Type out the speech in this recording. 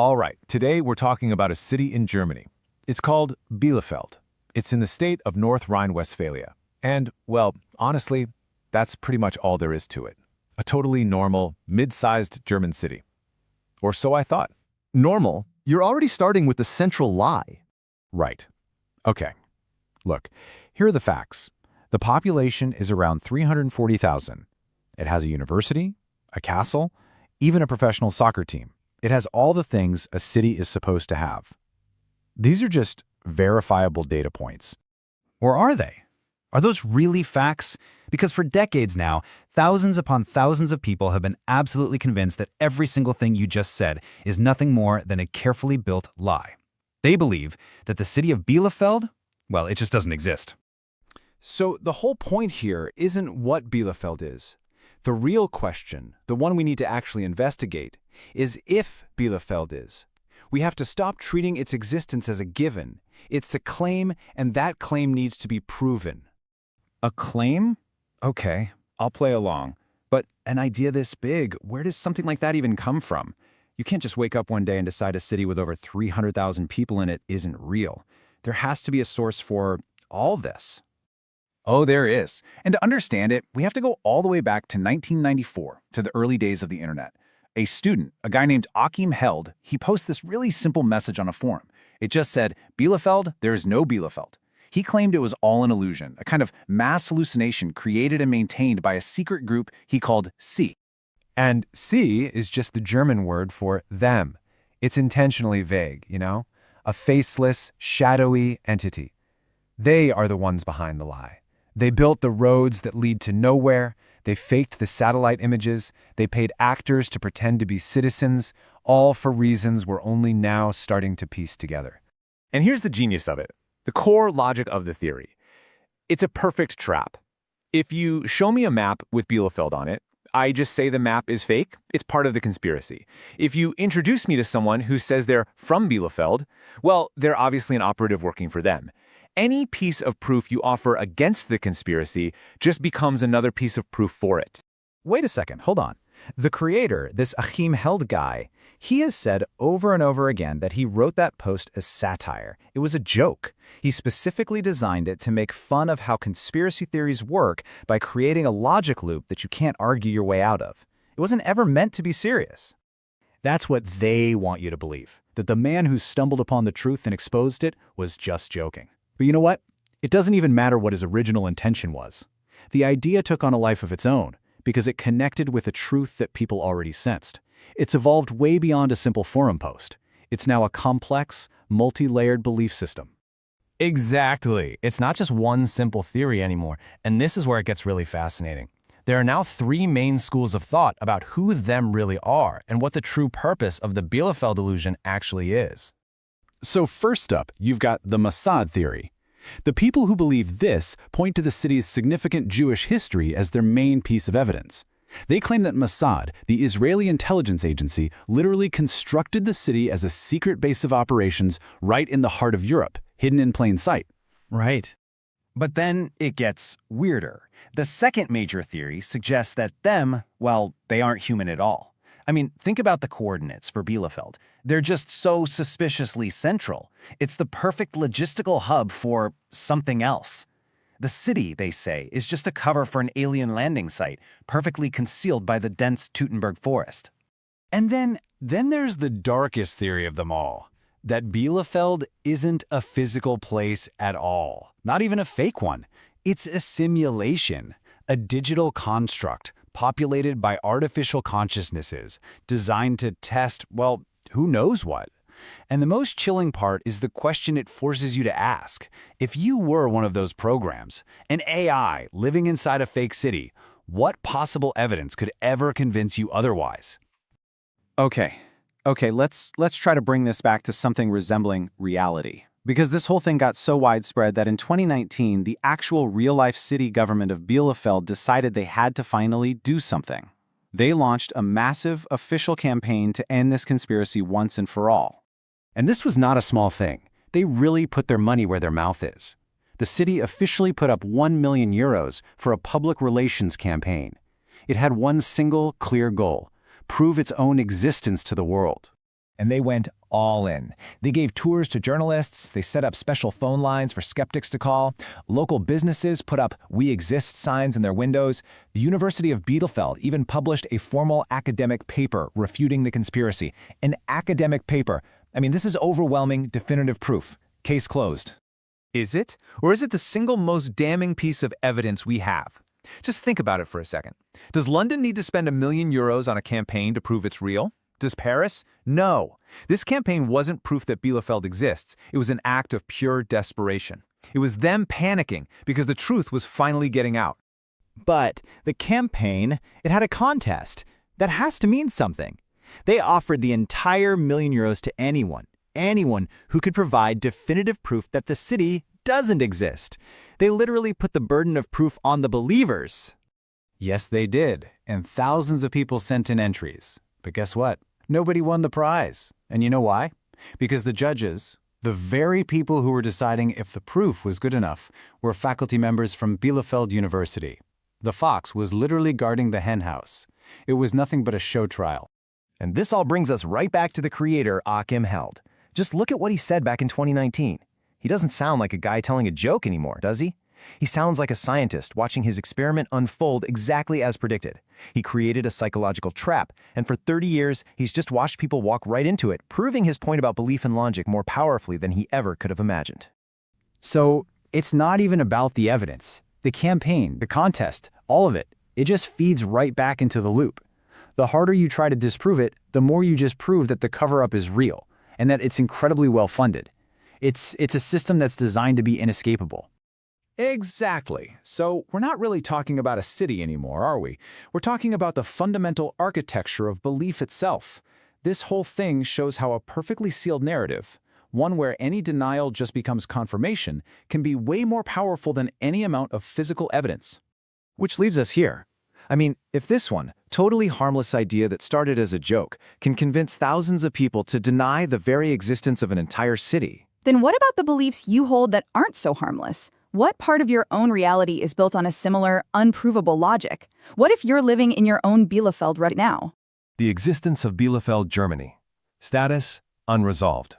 All right, today we're talking about a city in Germany. It's called Bielefeld. It's in the state of North Rhine-Westphalia. And, well, honestly, that's pretty much all there is to it. A totally normal, mid-sized German city. Or so I thought. Normal? You're already starting with the central lie. Right. Okay. Look, here are the facts. The population is around 340,000. It has a university, a castle, even a professional soccer team. It has all the things a city is supposed to have. These are just verifiable data points. Or are they? Are those really facts? Because for decades now, thousands upon thousands of people have been absolutely convinced that every single thing you just said is nothing more than a carefully built lie. They believe that the city of Bielefeld, well, it just doesn't exist. So the whole point here isn't what Bielefeld is. The real question, the one we need to actually investigate, is if Bielefeld is. We have to stop treating its existence as a given. It's a claim, and that claim needs to be proven. A claim? Okay, I'll play along. But an idea this big, where does something like that even come from? You can't just wake up one day and decide a city with over 300,000 people in it isn't real. There has to be a source for all this. Oh, there is. And to understand it, we have to go all the way back to 1994, to the early days of the internet. A student, a guy named Achim Held, he posted this really simple message on a forum. It just said, Bielefeld, there is no Bielefeld. He claimed it was all an illusion, a kind of mass hallucination created and maintained by a secret group he called SIE. And SIE is just the German word for them. It's intentionally vague, you know? A faceless, shadowy entity. They are the ones behind the lie. They built the roads that lead to nowhere. They faked the satellite images. They paid actors to pretend to be citizens, all for reasons we're only now starting to piece together. And here's the genius of it, the core logic of the theory. It's a perfect trap. If you show me a map with Bielefeld on it, I just say the map is fake, it's part of the conspiracy. If you introduce me to someone who says they're from Bielefeld, well, they're obviously an operative working for them. Any piece of proof you offer against the conspiracy just becomes another piece of proof for it. Wait a second, hold on. The creator, this Achim Held guy, he has said over and over again that he wrote that post as satire. It was a joke. He specifically designed it to make fun of how conspiracy theories work by creating a logic loop that you can't argue your way out of. It wasn't ever meant to be serious. That's what they want you to believe, that the man who stumbled upon the truth and exposed it was just joking. But you know what? It doesn't even matter what his original intention was. The idea took on a life of its own because it connected with a truth that people already sensed. It's evolved way beyond a simple forum post. It's now a complex, multi-layered belief system. Exactly. It's not just one simple theory anymore, and this is where it gets really fascinating. There are now three main schools of thought about who them really are and what the true purpose of the Bielefeld illusion actually is. So first up, you've got the Mossad theory. The people who believe this point to the city's significant Jewish history as their main piece of evidence. They claim that Mossad, the Israeli intelligence agency, literally constructed the city as a secret base of operations right in the heart of Europe, hidden in plain sight. Right. But then it gets weirder. The second major theory suggests that them, well, they aren't human at all. I mean, think about the coordinates for Bielefeld. They're just so suspiciously central. It's the perfect logistical hub for something else. The city, they say, is just a cover for an alien landing site, perfectly concealed by the dense Teutoburg forest. And then there's the darkest theory of them all, that Bielefeld isn't a physical place at all, not even a fake one. It's a simulation, a digital construct, populated by artificial consciousnesses, designed to test, well, who knows what. And the most chilling part is the question it forces you to ask. If you were one of those programs, an AI living inside a fake city, what possible evidence could ever convince you otherwise? Okay, let's try to bring this back to something resembling reality. Because this whole thing got so widespread that in 2019, the actual real-life city government of Bielefeld decided they had to finally do something. They launched a massive official campaign to end this conspiracy once and for all. And this was not a small thing. They really put their money where their mouth is. The city officially put up 1 million euros for a public relations campaign. It had one single, clear goal: prove its own existence to the world. And they went all in. They gave tours to journalists, they set up special phone lines for skeptics to call, local businesses put up "We Exist" signs in their windows. The University of Bielefeld even published a formal academic paper refuting the conspiracy. An academic paper. I mean, this is overwhelming, definitive proof. Case closed. Is it? Or is it the single most damning piece of evidence we have? Just think about it for a second. Does London need to spend €1 million on a campaign to prove it's real? Does Paris? No. This campaign wasn't proof that Bielefeld exists. It was an act of pure desperation. It was them panicking because the truth was finally getting out. But the campaign, it had a contest. That has to mean something. They offered the entire €1 million to anyone who could provide definitive proof that the city doesn't exist. They literally put the burden of proof on the believers. Yes, they did, and thousands of people sent in entries. But guess what? Nobody won the prize. And you know why? Because the judges, the very people who were deciding if the proof was good enough, were faculty members from Bielefeld University. The fox was literally guarding the hen house. It was nothing but a show trial. And this all brings us right back to the creator, Achim Held. Just look at what he said back in 2019. He doesn't sound like a guy telling a joke anymore, does he? He sounds like a scientist watching his experiment unfold exactly as predicted. He created a psychological trap, and for 30 years, he's just watched people walk right into it, proving his point about belief and logic more powerfully than he ever could have imagined. So it's not even about the evidence. The campaign, the contest, all of it, it just feeds right back into the loop. The harder you try to disprove it, the more you just prove that the cover-up is real, and that it's incredibly well-funded. It's a system that's designed to be inescapable. Exactly. So we're not really talking about a city anymore, are we? We're talking about the fundamental architecture of belief itself. This whole thing shows how a perfectly sealed narrative, one where any denial just becomes confirmation, can be way more powerful than any amount of physical evidence. Which leaves us here. I mean, if this one, totally harmless idea that started as a joke, can convince thousands of people to deny the very existence of an entire city, then what about the beliefs you hold that aren't so harmless? What part of your own reality is built on a similar, unprovable logic? What if you're living in your own Bielefeld right now? The existence of Bielefeld Germany. Status: unresolved.